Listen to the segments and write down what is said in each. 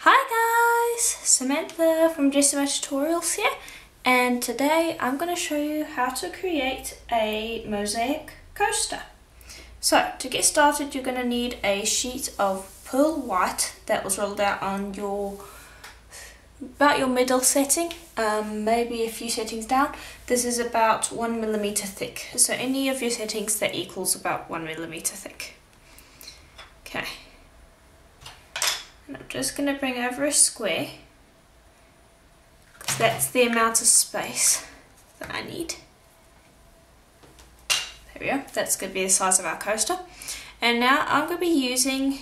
Hi guys, Samantha from Jessama Tutorials here, and today I'm going to show you how to create a mosaic coaster. So to get started, you're going to need a sheet of pearl white that was rolled out on about your middle setting, maybe a few settings down. This is about 1mm thick, so any of your settings that equals about 1mm thick. Okay. And I'm just going to bring over a square, because that's the amount of space that I need. There we go, that's going to be the size of our coaster. And now I'm going to be using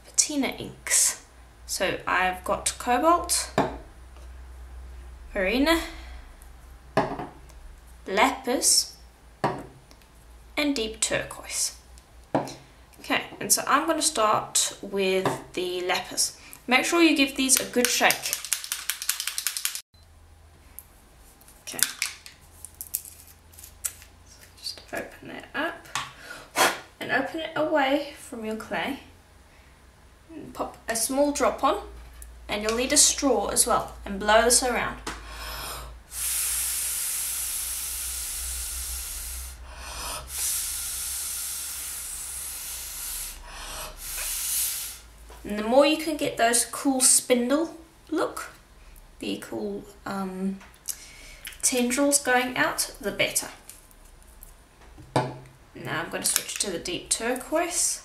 Patina Inks. So I've got cobalt, marina, lapis, and deep turquoise. Okay, and so I'm going to start with the lapis. Make sure you give these a good shake. Okay, so just open that up and open it away from your clay. And pop a small drop on, and you'll need a straw as well, and blow this around. And the more you can get those cool spindle look, the cool tendrils going out, the better. Now I'm going to switch to the deep turquoise.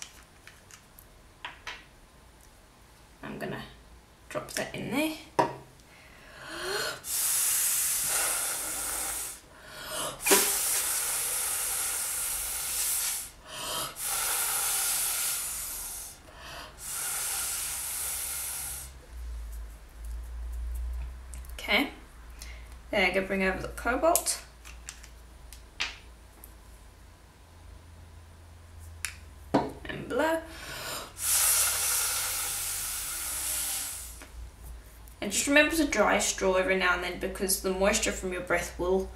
I'm going to drop that in there. Okay, then I'm going to bring over the cobalt. And blow. And just remember to dry your straw every now and then, because the moisture from your breath will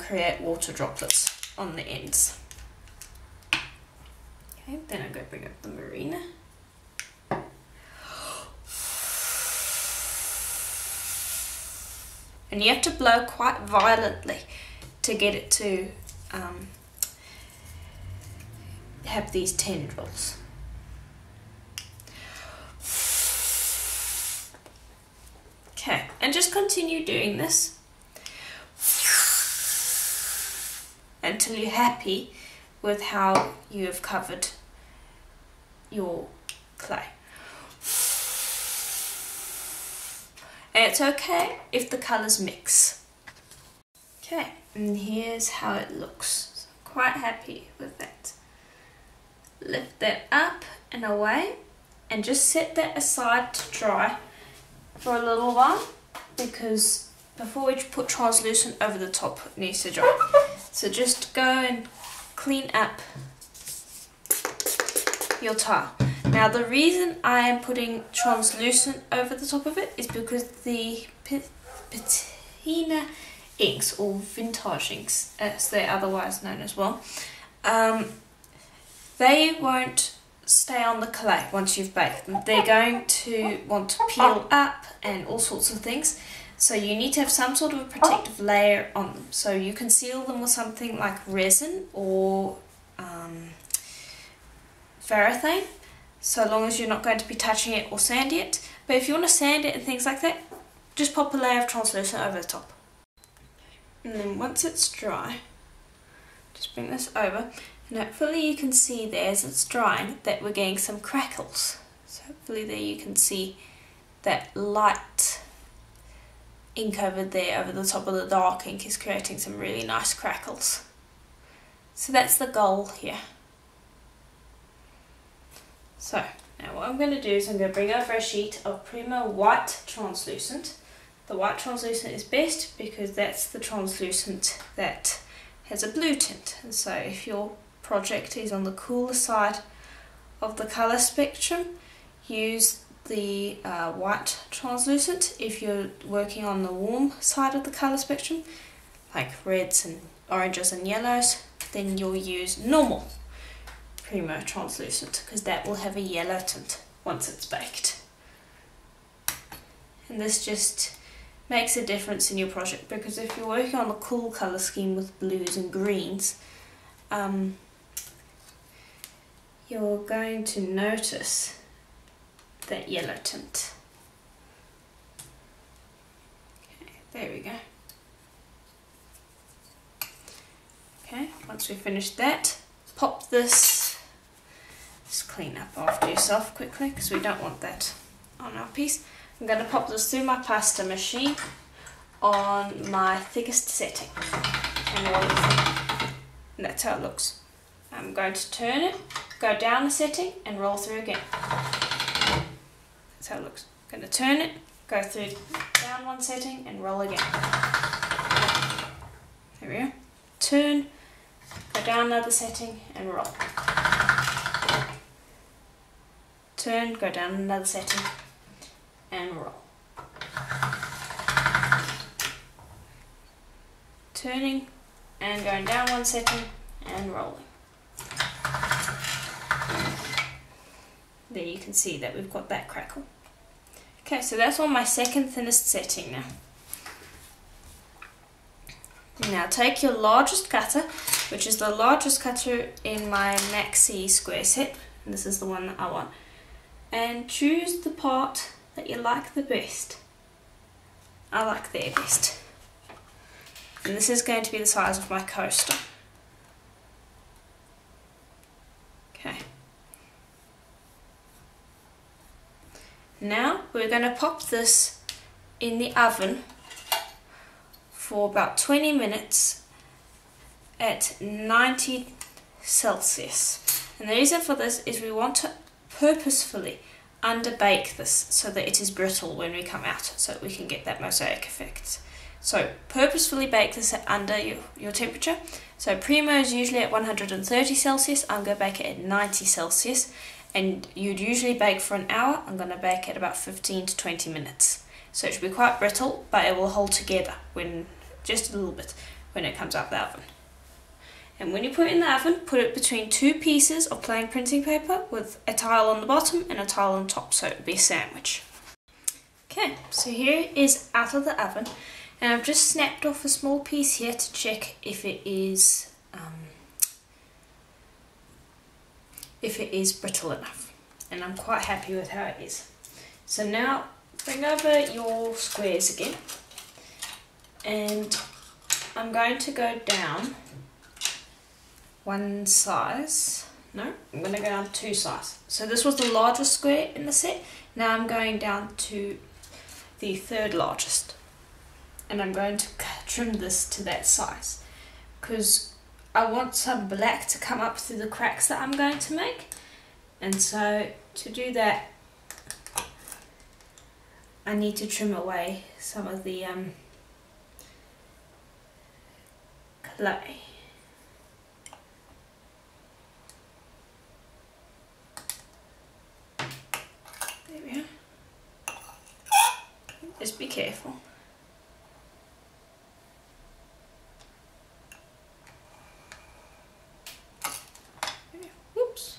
create water droplets on the ends. Okay, then I'm going to bring up the marina. And you have to blow quite violently to get it to have these tendrils. Okay, and just continue doing this until you're happy with how you have covered your clay. And it's okay if the colours mix. Okay, and here's how it looks. So I'm quite happy with that. Lift that up and away, and just set that aside to dry for a little while, because before we put translucent over the top, it needs to dry. So just go and clean up your tile. Now the reason I am putting translucent over the top of it is because the Patina Inks, or Vintaj Inks as they're otherwise known as well, they won't stay on the clay once you've baked them. They're going to want to peel up and all sorts of things. So you need to have some sort of a protective layer on them. So you can seal them with something like resin or paraffin, so long as you're not going to be touching it or sanding it. But if you want to sand it and things like that, just pop a layer of translucent over the top. And then once it's dry, just bring this over, and hopefully you can see there as it's drying that we're getting some crackles. So hopefully there you can see that light ink over there over the top of the dark ink is creating some really nice crackles. So that's the goal here. So now what I'm going to do is I'm going to bring over a sheet of Prima white translucent. The white translucent is best because that's the translucent that has a blue tint. And so if your project is on the cooler side of the colour spectrum, use the white translucent. If you're working on the warm side of the colour spectrum, like reds and oranges and yellows, then you'll use normal Prima translucent, because that will have a yellow tint once it's baked. and this just makes a difference in your project, because if you're working on a cool colour scheme with blues and greens, you're going to notice that yellow tint. Okay, there we go. Okay, once we've finished that, pop this, just clean up after yourself quickly because we don't want that on our piece. I'm going to pop this through my pasta machine on my thickest setting, and that's how it looks. I'm going to turn it, go down a setting and roll through again. That's how it looks. I'm going to turn it, go through down one setting and roll again. There we go. Turn, go down another setting and roll. Turn, go down another setting and roll. Turning and going down one setting and rolling. There you can see that we've got that crackle. Okay, so that's on my second thinnest setting now. Now take your largest cutter, which is the largest cutter in my maxi square set, and this is the one that I want, and choose the part that you like the best. I like their best. And this is going to be the size of my coaster. Okay. Now we're going to pop this in the oven for about 20 minutes at 90 Celsius. And the reason for this is we want to purposefully underbake this so that it is brittle when we come out, so that we can get that mosaic effect. So purposefully bake this at under your temperature. So Primo is usually at 130 Celsius, I'm going to bake it at 90 Celsius. And you'd usually bake for an hour, I'm going to bake at about 15 to 20 minutes. So it should be quite brittle, but it will hold together just a little bit when it comes out the oven. And when you put it in the oven, put it between two pieces of plain printing paper with a tile on the bottom and a tile on top, so it would be a sandwich. Okay, so here it is out of the oven, and I've just snapped off a small piece here to check if it is brittle enough, and I'm quite happy with how it is. So now bring over your squares again, and I'm going to go down one size. No, I'm going to go down two sizes. So this was the largest square in the set. Now I'm going down to the third largest, and I'm going to trim this to that size because I want some black to come up through the cracks that I'm going to make. And so to do that, I need to trim away some of the clay. There we are. Just be careful. Whoops.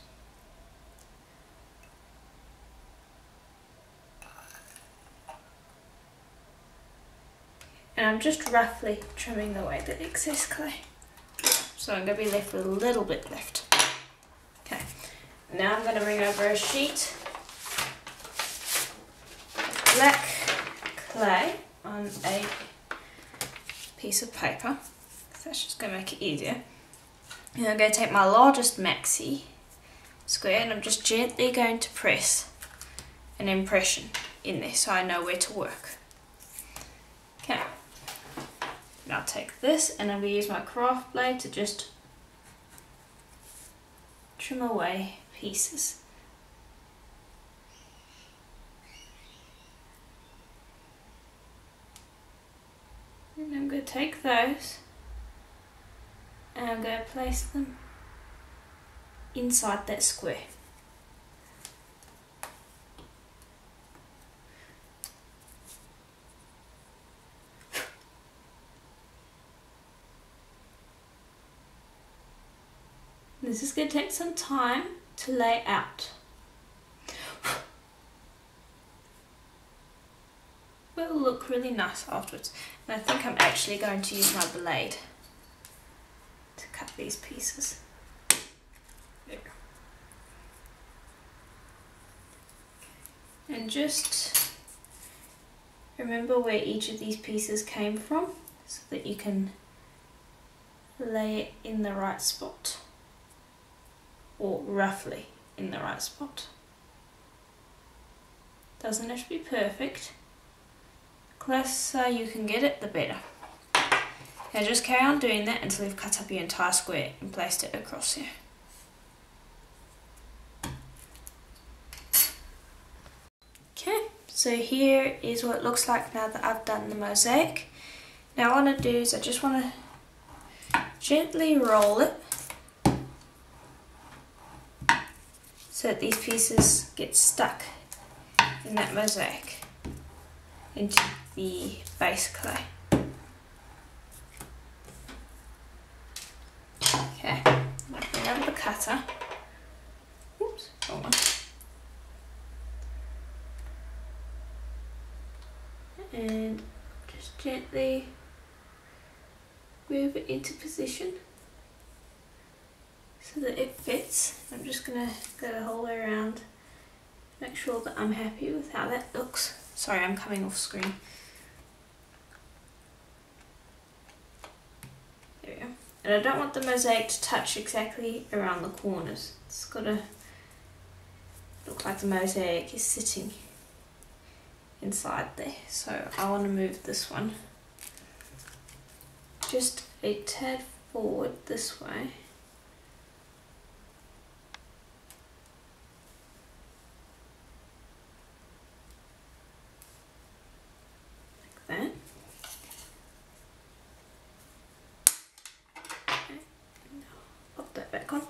And I'm just roughly trimming away the excess clay. So I'm going to be left with a little bit left. Okay, now I'm going to bring over a sheet of black clay on a piece of paper. That's just going to make it easier. And I'm going to take my largest maxi square and I'm just gently going to press an impression in there so I know where to work. Okay. Now I'll take this and I'm going to use my craft blade to just trim away pieces. And I'm going to take those and I'm going to place them inside that square. This is going to take some time to lay out. look really nice afterwards. And I think I'm actually going to use my blade to cut these pieces. There we go. And just remember where each of these pieces came from so that you can lay it in the right spot, or roughly in the right spot. Doesn't have to be perfect. The closer you can get it, the better. Now just carry on doing that until you've cut up your entire square and placed it across here. Okay, so here is what it looks like now that I've done the mosaic. Now what I want to do is I just want to gently roll it so that these pieces get stuck in that mosaic into the base clay. Okay, bring out the cutter. Oops, wrong one. And just gently move it into position so that it fits. I'm just going to go the whole way around, make sure that I'm happy with how that looks. Sorry, I'm coming off screen. There we go. And I don't want the mosaic to touch exactly around the corners. It's got to look like the mosaic is sitting inside there. So I want to move this one just a tad forward this way. Like that. Okay. Pop that back on.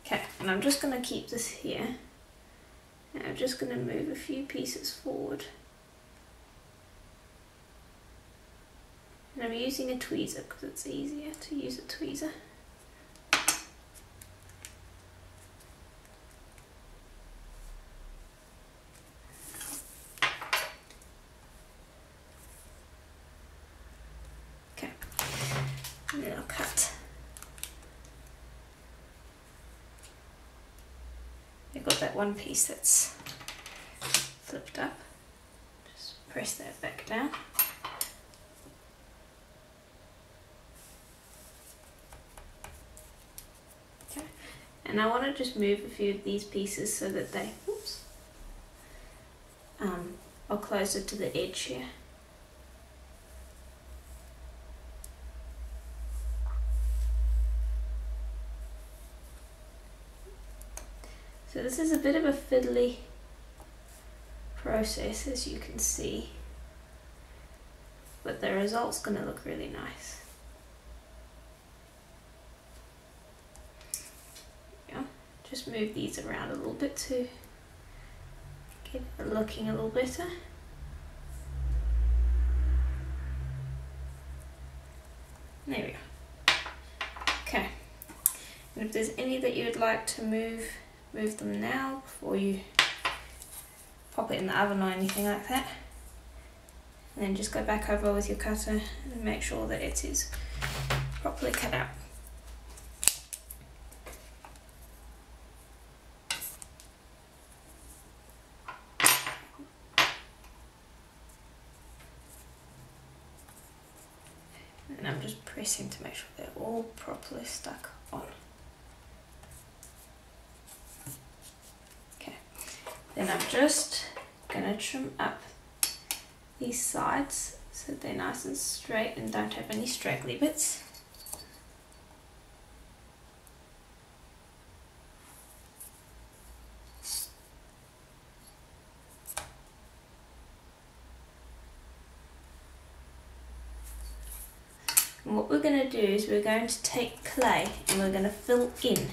Okay, and I'm just going to keep this here. And I'm just going to move a few pieces forward. And I'm using a tweezer because it's easier to use a tweezer. Okay, and then I'll cut. I've got that one piece that's flipped up. Just press that back down. And I want to just move a few of these pieces so that they, oops, are closer to the edge here. So this is a bit of a fiddly process, as you can see, but the result's going to look really nice. Just move these around a little bit to get it looking a little better. There we go. Okay, and if there's any that you would like to move them now before you pop it in the oven or anything like that. And then just go back over with your cutter and make sure that it is properly cut out. And I'm just pressing to make sure they're all properly stuck on. Okay, then I'm just going to trim up these sides so they're nice and straight and don't have any straggly bits. And what we're going to do is we're going to take clay and we're going to fill in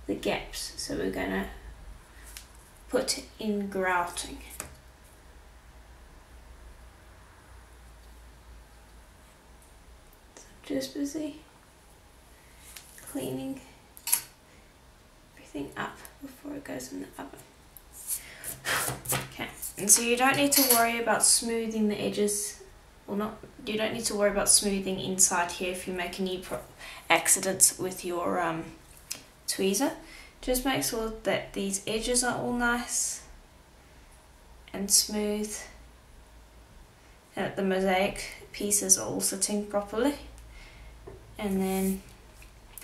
the gaps. So we're going to put in grouting. So I'm just busy cleaning everything up before it goes in the oven. Okay, and so you don't need to worry about smoothing the edges, or not, you don't need to worry about smoothing inside here if you make any accidents with your tweezer. Just make sure that these edges are all nice and smooth, and that the mosaic pieces are all sitting properly. And then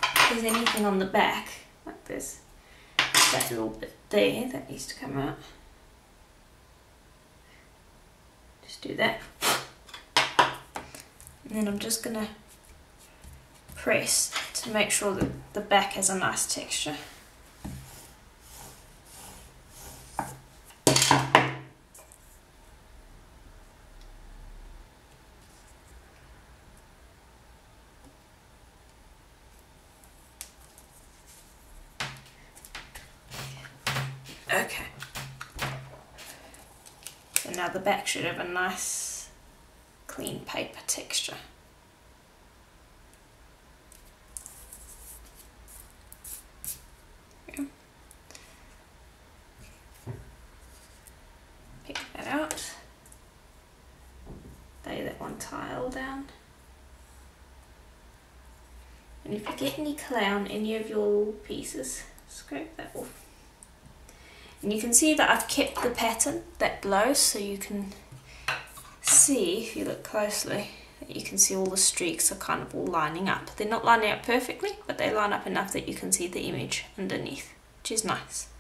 if there's anything on the back, like this, that little bit there that needs to come out, just do that. And then I'm just going to press to make sure that the back has a nice texture. Okay, so now the back should have a nice clean paper texture. Yeah. Pick that out, lay that one tile down, and if you get any clay on any of your pieces, scrape that off. And you can see that I've kept the pattern that blows, so you can see, if you look closely, that you can see all the streaks are kind of all lining up. They're not lining up perfectly, but they line up enough that you can see the image underneath, which is nice.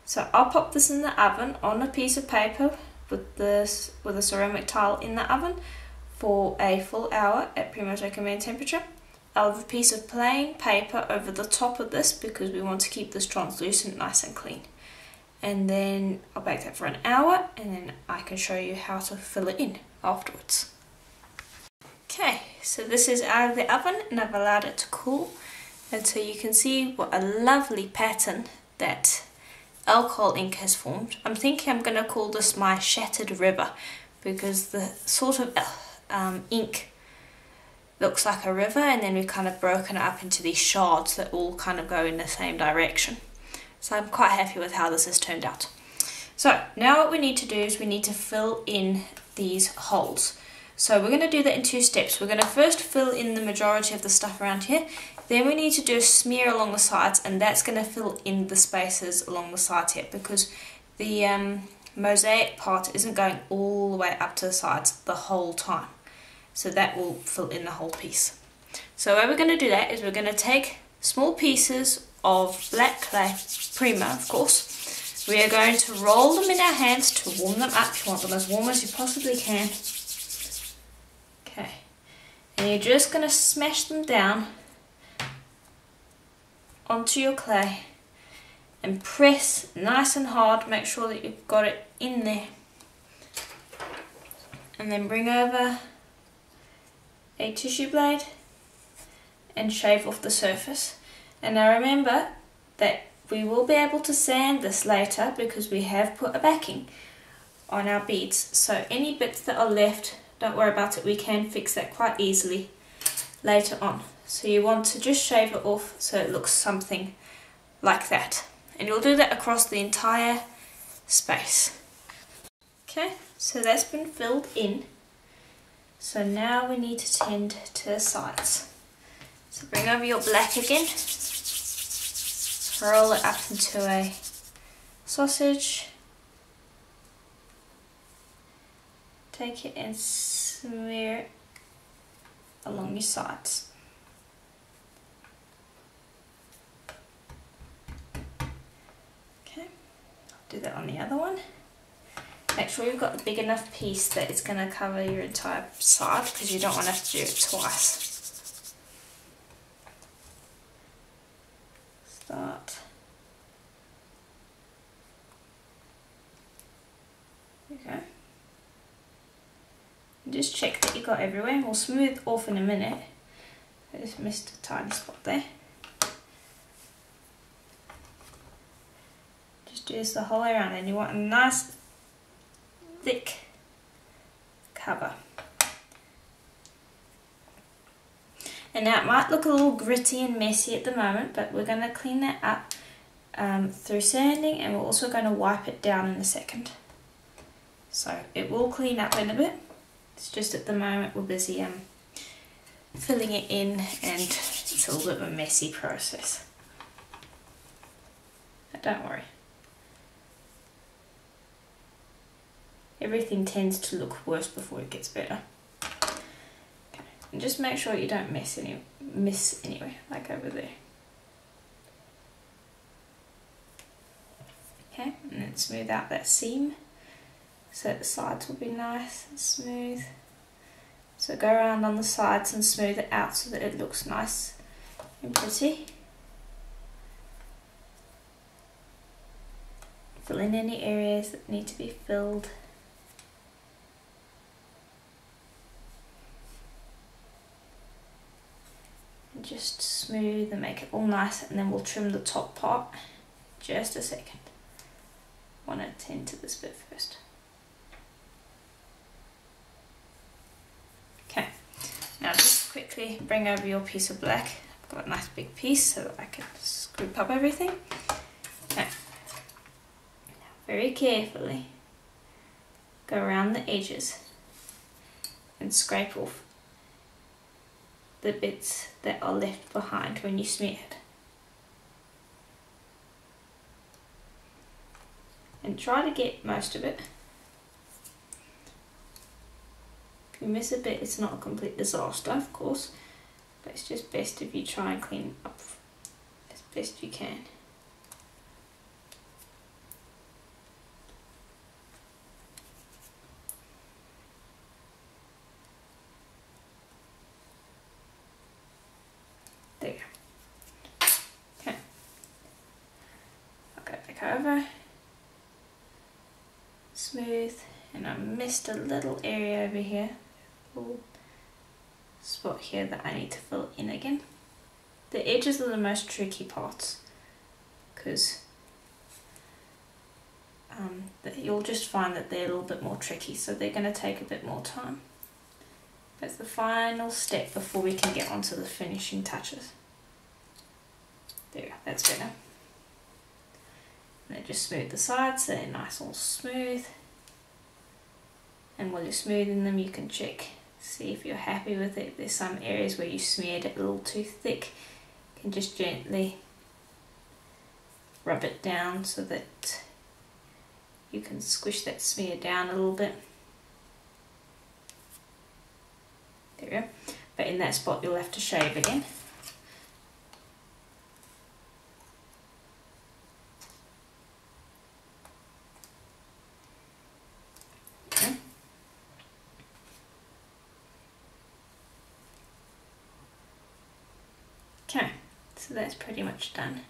So I'll pop this in the oven on a piece of paper with a ceramic tile in the oven for a full hour at pretty much recommended temperature. I'll have a piece of plain paper over the top of this because we want to keep this translucent, nice and clean. And then I'll bake that for an hour, and then I can show you how to fill it in afterwards. Okay, so this is out of the oven and I've allowed it to cool. And so you can see what a lovely pattern that alcohol ink has formed. I'm thinking I'm going to call this my shattered river, because the sort of ink looks like a river, and then we've kind of broken it up into these shards that all kind of go in the same direction. So I'm quite happy with how this has turned out. So now what we need to do is we need to fill in these holes. So we're going to do that in two steps. We're going to first fill in the majority of the stuff around here. Then we need to do a smear along the sides, and that's going to fill in the spaces along the sides here, because the mosaic part isn't going all the way up to the sides the whole time. So that will fill in the whole piece. So the way we're going to do that is we're going to take small pieces of black clay, Primer of course. We are going to roll them in our hands to warm them up. You want them as warm as you possibly can. Okay, and you're just going to smash them down onto your clay and press nice and hard. Make sure that you've got it in there, and then bring over a tissue blade and shave off the surface. And now remember that we will be able to sand this later because we have put a backing on our beads. So any bits that are left, don't worry about it, we can fix that quite easily later on. So you want to just shave it off so it looks something like that. And you'll do that across the entire space. Okay, so that's been filled in. So now we need to tend to the sides. So bring over your black again, roll it up into a sausage, take it and smear it along your sides. Okay, I'll do that on the other one. Make sure you've got a big enough piece that it's going to cover your entire side, because you don't want to have to do it twice. Start. Okay. And just check that you got everywhere. We'll smooth off in a minute. I just missed a tiny spot there. Just do this the whole way around, and you want a nice thick cover. And now it might look a little gritty and messy at the moment, but we're going to clean that up through sanding, and we're also going to wipe it down in a second. So it will clean up in a bit. It's just at the moment we're busy filling it in, and it's a little bit of a messy process. But don't worry. Everything tends to look worse before it gets better. Okay. And just make sure you don't miss anywhere, like over there. Okay, and then smooth out that seam so that the sides will be nice and smooth. So go around on the sides and smooth it out so that it looks nice and pretty. Fill in any areas that need to be filled. And just smooth and make it all nice, and then we'll trim the top part. Just a second. I want to attend to this bit first. Okay, now just quickly bring over your piece of black. I've got a nice big piece so that I can group up everything. Okay. Now very carefully go around the edges and scrape off the bits that are left behind when you smeared. And try to get most of it. If you miss a bit, it's not a complete disaster, of course, but it's just best if you try and clean up as best you can. There. Okay. I'll go back over. Smooth, and I missed a little area over here, little spot here that I need to fill in again. The edges are the most tricky parts because you'll just find that they're a little bit more tricky, so they're going to take a bit more time. That's the final step before we can get onto the finishing touches. There, that's better. And then just smooth the sides so they're nice and smooth. And while you're smoothing them, you can check, see if you're happy with it. If there's some areas where you smeared it a little too thick, you can just gently rub it down so that you can squish that smear down a little bit. There we go. But in that spot you'll have to shave again. Okay, so that's pretty much done.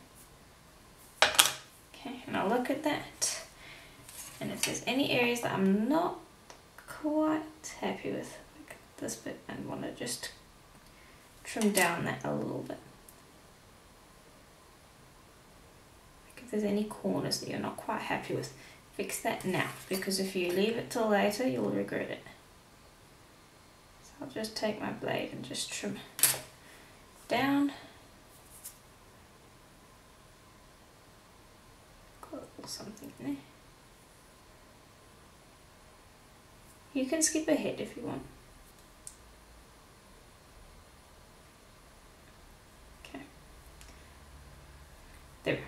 Okay, and I'll look at that, and if there's any areas that I'm not quite happy with, like this bit, I want to just trim down that a little bit. Like if there's any corners that you're not quite happy with, fix that now, because if you leave it till later, you'll regret it. So I'll just take my blade and just trim down. Something there. You can skip ahead if you want. Okay. There.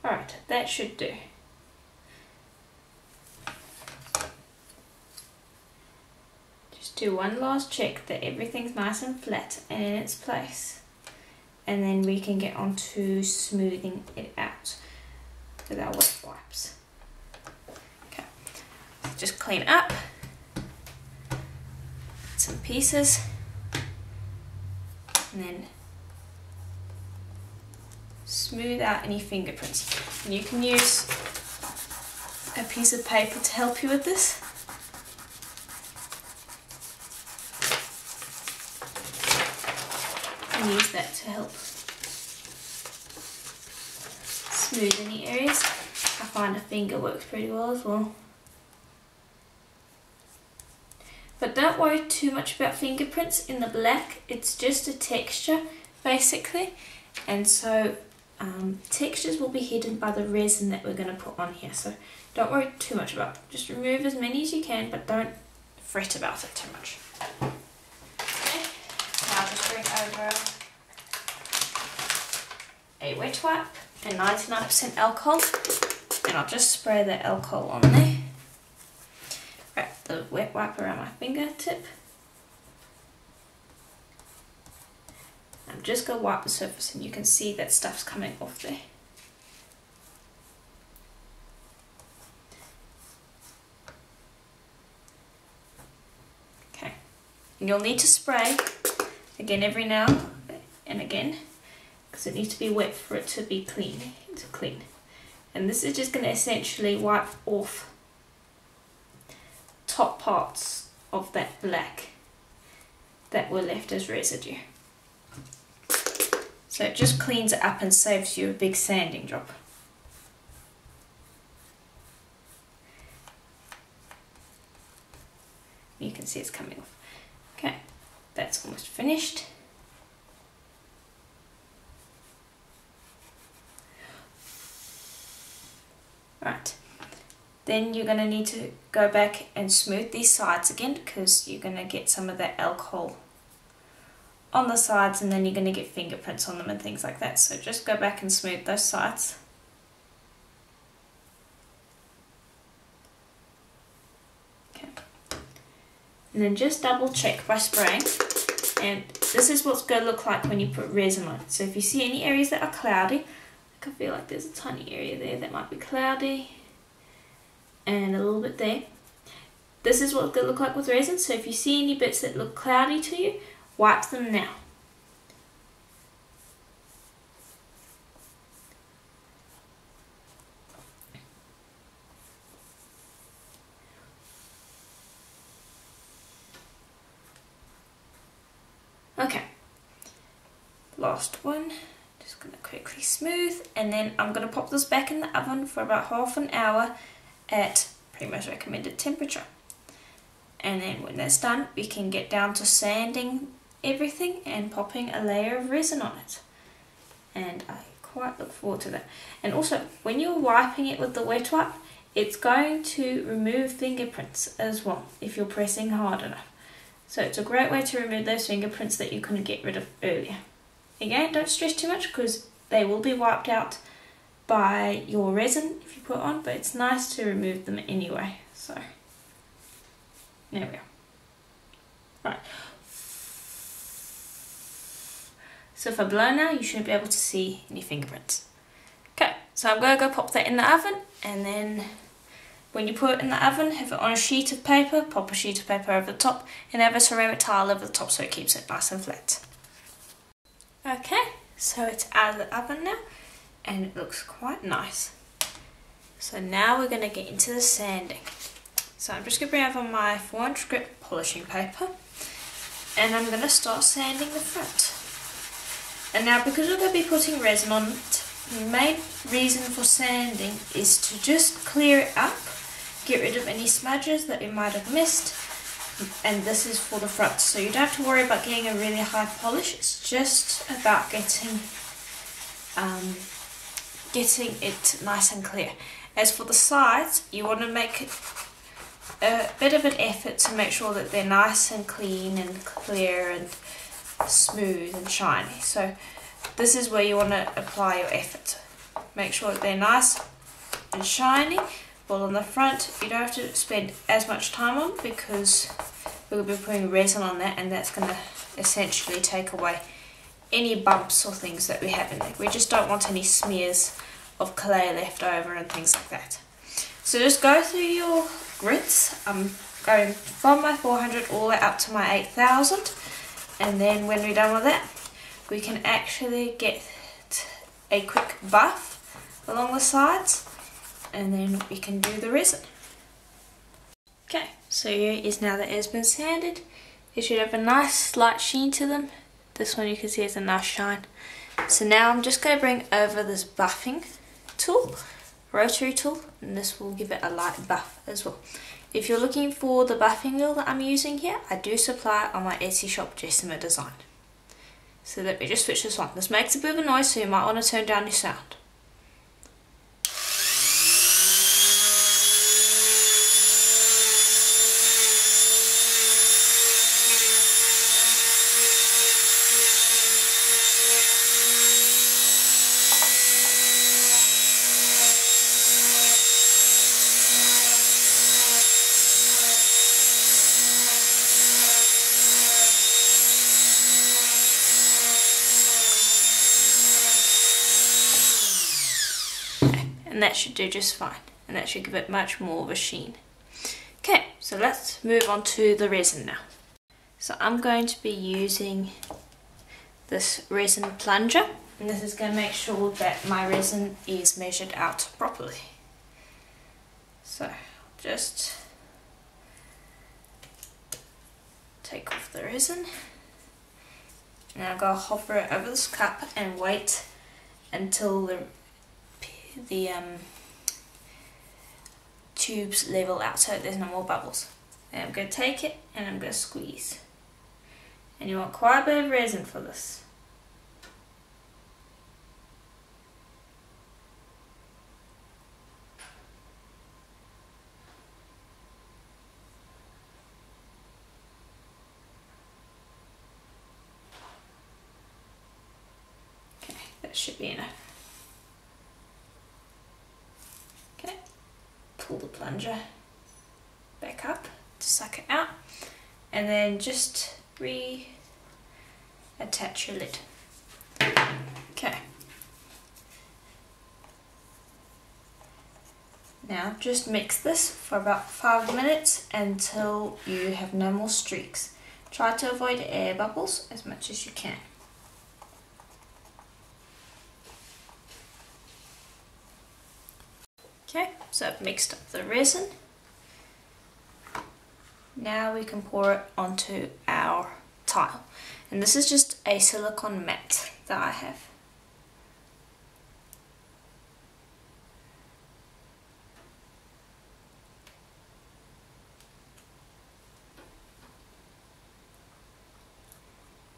Alright, that should do. Just do one last check that everything's nice and flat and in its place. And then we can get on to smoothing it out with our wet wipes. Okay, just clean up some pieces and then smooth out any fingerprints. And you can use a piece of paper to help you with this. And use that to help smooth any areas. I find a finger works pretty well as well. But don't worry too much about fingerprints in the black, it's just a texture basically, and so textures will be hidden by the resin that we're going to put on here, so don't worry too much about it. Just remove as many as you can, but don't fret about it too much. Okay, now just bring over a wet wipe and 99% alcohol, and I'll just spray the alcohol on there. Wrap the wet wipe around my fingertip. I'm just going to wipe the surface, and you can see that stuff's coming off there. Okay, and you'll need to spray again every now and again, because it needs to be wet for it to be clean. And this is just going to essentially wipe off top parts of that black that were left as residue. So it just cleans it up and saves you a big sanding job. You can see it's coming off. Okay, that's almost finished. Right, then you're going to need to go back and smooth these sides again, because you're going to get some of that alcohol on the sides, and then you're going to get fingerprints on them and things like that. So just go back and smooth those sides. Okay. And then just double check by spraying. And this is what's going to look like when you put resin on it. So if you see any areas that are cloudy, I feel like there's a tiny area there that might be cloudy, and a little bit there. This is what it's going to look like with resin. So if you see any bits that look cloudy to you, wipe them now. Okay, last one. Just going to quickly smooth, and then I'm going to pop this back in the oven for about half an hour at pretty much recommended temperature. And then when that's done, we can get down to sanding everything and popping a layer of resin on it. And I quite look forward to that. And also, when you're wiping it with the wet wipe, it's going to remove fingerprints as well if you're pressing hard enough. So it's a great way to remove those fingerprints that you couldn't get rid of earlier. Again, don't stress too much, because they will be wiped out by your resin if you put it on, but it's nice to remove them anyway. So there we go. Right. So if I blow now, you shouldn't be able to see any fingerprints. Okay, so I'm going to go pop that in the oven, and then when you put it in the oven, have it on a sheet of paper, pop a sheet of paper over the top, and have a ceramic tile over the top so it keeps it nice and flat. Okay, so it's out of the oven now, and it looks quite nice. So now we're going to get into the sanding. So I'm just going to bring over my 400 grit polishing paper, and I'm going to start sanding the front. And now, because we're going to be putting resin on it, the main reason for sanding is to just clear it up, get rid of any smudges that we might have missed, and this is for the front. So you don't have to worry about getting a really high polish, it's just about getting it nice and clear. As for the sides, you want to make a bit of an effort to make sure that they're nice and clean and clear and smooth and shiny. So this is where you want to apply your effort. Make sure that they're nice and shiny. Well, on the front, you don't have to spend as much time on, because we'll be putting resin on that, and that's going to essentially take away any bumps or things that we have in there. We just don't want any smears of clay left over and things like that. So just go through your grits. I'm going from my 400 all the way up to my 8000, and then when we're done with that, we can actually get a quick buff along the sides, and then we can do the resin. Okay, so here is now that it has been sanded. It should have a nice slight sheen to them. This one you can see has a nice shine. So now I'm just going to bring over this buffing tool, rotary tool, and this will give it a light buff as well. If you're looking for the buffing wheel that I'm using here, I do supply it on my Etsy shop, Jessama Design. So let me just switch this on. This makes a bit of a noise, so you might want to turn down your sound. And that should do just fine, and that should give it much more of a sheen. Okay, so let's move on to the resin now. So I'm going to be using this resin plunger, and this is going to make sure that my resin is measured out properly. So just take off the resin, and I'll go hover it over this cup and wait until the tubes level out so there's no more bubbles. And I'm going to take it and I'm going to squeeze. And you want quite a bit of resin for this. Okay, that should be enough. Pull the plunger back up to suck it out, and then just reattach your lid. Okay. Now just mix this for about 5 minutes until you have no more streaks. Try to avoid air bubbles as much as you can. Okay, so I've mixed up the resin. Now we can pour it onto our tile. And this is just a silicone mat that I have.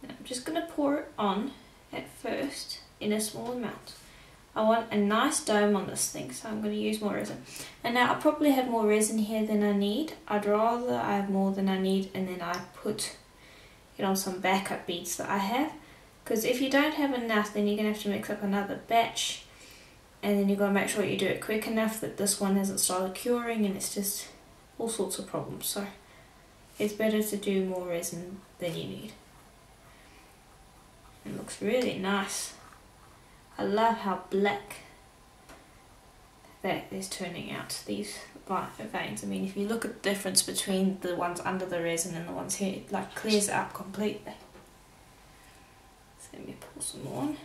Now I'm just going to pour it on at first in a small amount. I want a nice dome on this thing, so I'm going to use more resin. And now I probably have more resin here than I need. I'd rather I have more than I need and then I put it on some backup beads that I have. Because if you don't have enough, then you're going to have to mix up another batch. And then you've got to make sure you do it quick enough that this one hasn't started curing, and it's just all sorts of problems. So it's better to do more resin than you need. It looks really nice. I love how black that is turning out, these veins. I mean, if you look at the difference between the ones under the resin and the ones here, it like clears it up completely. So let me pour some more on.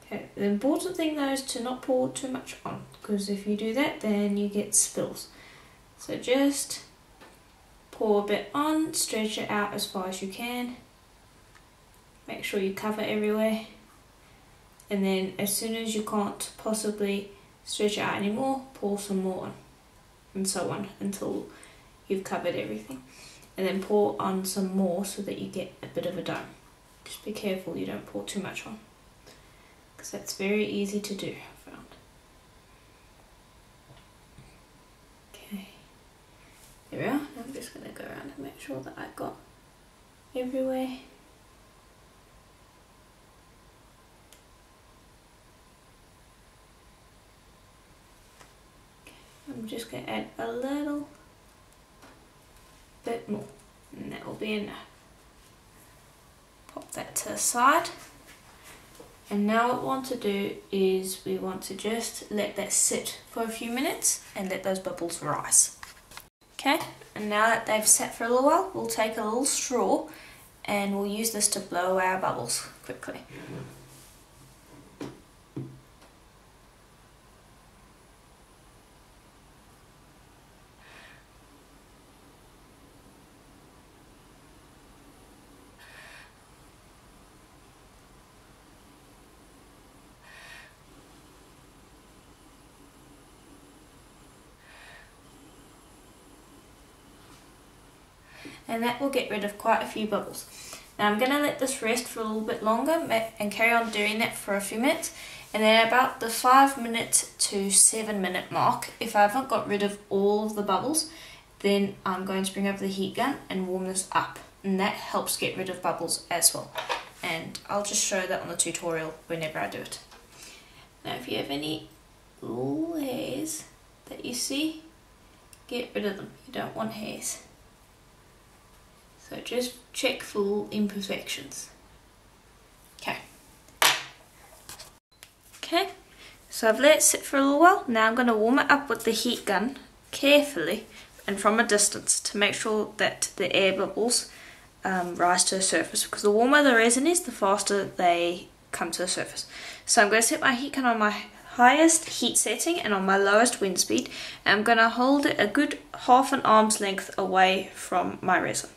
Okay, the important thing though is to not pour too much on, because if you do that then you get spills. So just pour a bit on, stretch it out as far as you can. Make sure you cover everywhere. And then as soon as you can't possibly stretch it out anymore, pour some more on. And so on until you've covered everything. And then pour on some more so that you get a bit of a dome. Just be careful you don't pour too much on, because that's very easy to do, I found. There we are. I'm just going to go around and make sure that I've got everywhere. Okay. I'm just going to add a little bit more, and that will be enough. Pop that to the side. And now what we want to do is we want to just let that sit for a few minutes and let those bubbles rise. Okay, and now that they've sat for a little while, we'll take a little straw and we'll use this to blow away our bubbles quickly. and that will get rid of quite a few bubbles. Now I'm going to let this rest for a little bit longer and carry on doing that for a few minutes, and then about the 5 minute to 7 minute mark, if I haven't got rid of all of the bubbles, then I'm going to bring over the heat gun and warm this up, and that helps get rid of bubbles as well. And I'll just show that on the tutorial whenever I do it. Now if you have any little hairs that you see, get rid of them. You don't want hairs. So just check for little imperfections. Okay, so I've let it sit for a little while. Now I'm going to warm it up with the heat gun carefully and from a distance to make sure that the air bubbles rise to the surface, because the warmer the resin is, the faster they come to the surface. So I'm going to set my heat gun on my highest heat setting and on my lowest wind speed, and I'm going to hold it a good half an arm's length away from my resin.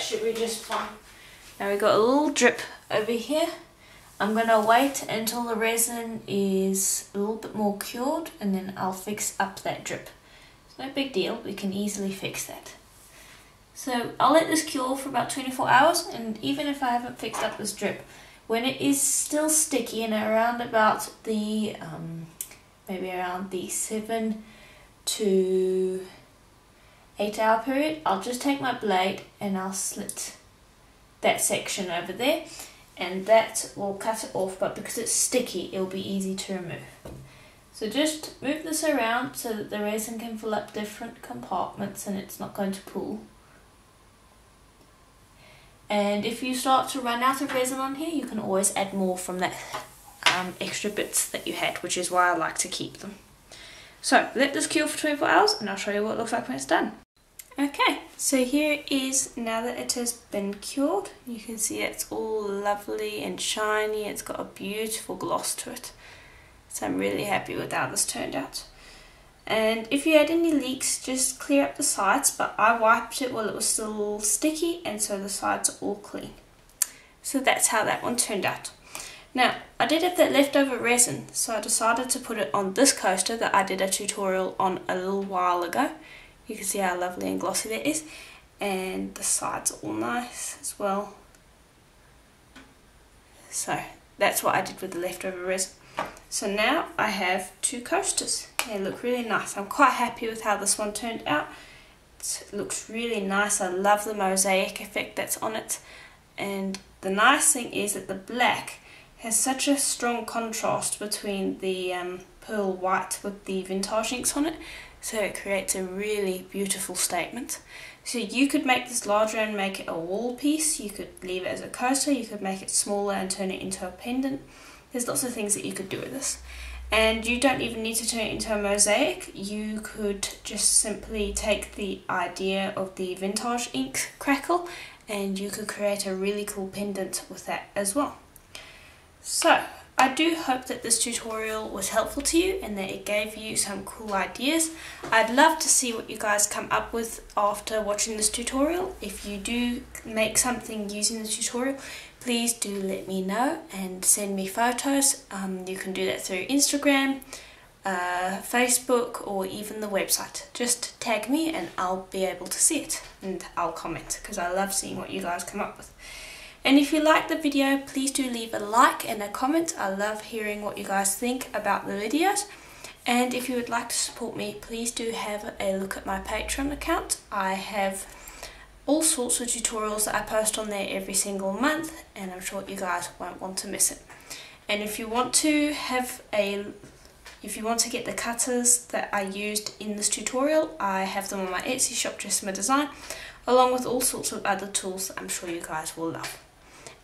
Should be just fine. Now we've got a little drip over here. I'm going to wait until the resin is a little bit more cured, and then I'll fix up that drip. It's no big deal, we can easily fix that. So I'll let this cure for about 24 hours, and even if I haven't fixed up this drip, when it is still sticky and around about the maybe around the 7 to 8 hour period, I'll just take my blade and I'll slit that section over there, and that will cut it off, but because it's sticky it'll be easy to remove. So just move this around so that the resin can fill up different compartments and it's not going to pool. And if you start to run out of resin on here, you can always add more from that extra bits that you had, which is why I like to keep them. So let this cure for 24 hours and I'll show you what it looks like when it's done. Okay, so here it is now that it has been cured. You can see it's all lovely and shiny. It's got a beautiful gloss to it. So I'm really happy with how this turned out. And if you had any leaks, just clear up the sides, but I wiped it while it was still sticky, and so the sides are all clean. So that's how that one turned out. Now, I did have that leftover resin, so I decided to put it on this coaster that I did a tutorial on a little while ago. You can see how lovely and glossy that is, and the sides are all nice as well. So that's what I did with the leftover resin. So now I have two coasters. They look really nice. I'm quite happy with how this one turned out. It looks really nice. I love the mosaic effect that's on it. And the nice thing is that the black has such a strong contrast between the pearl white with the vintage inks on it. So it creates a really beautiful statement. So you could make this larger and make it a wall piece. You could leave it as a coaster. You could make it smaller and turn it into a pendant. There's lots of things that you could do with this. And you don't even need to turn it into a mosaic. You could just simply take the idea of the vintage ink crackle and you could create a really cool pendant with that as well. So I do hope that this tutorial was helpful to you and that it gave you some cool ideas. I'd love to see what you guys come up with after watching this tutorial. If you do make something using the tutorial, please do let me know and send me photos. You can do that through Instagram, Facebook, or even the website. Just tag me and I'll be able to see it and I'll comment, because I love seeing what you guys come up with. And if you like the video, please do leave a like and a comment. I love hearing what you guys think about the videos. And if you would like to support me, please do have a look at my Patreon account. I have all sorts of tutorials that I post on there every single month, and I'm sure you guys won't want to miss it. And if you want to get the cutters that I used in this tutorial, I have them on my Etsy shop, Jessama Design, along with all sorts of other tools that I'm sure you guys will love.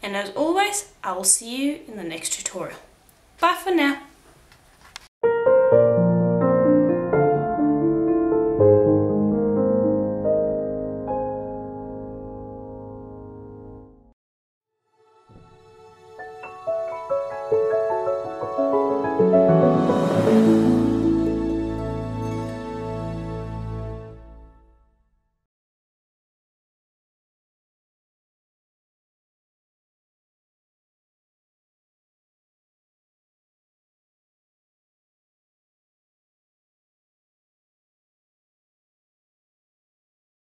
And as always, I will see you in the next tutorial. Bye for now.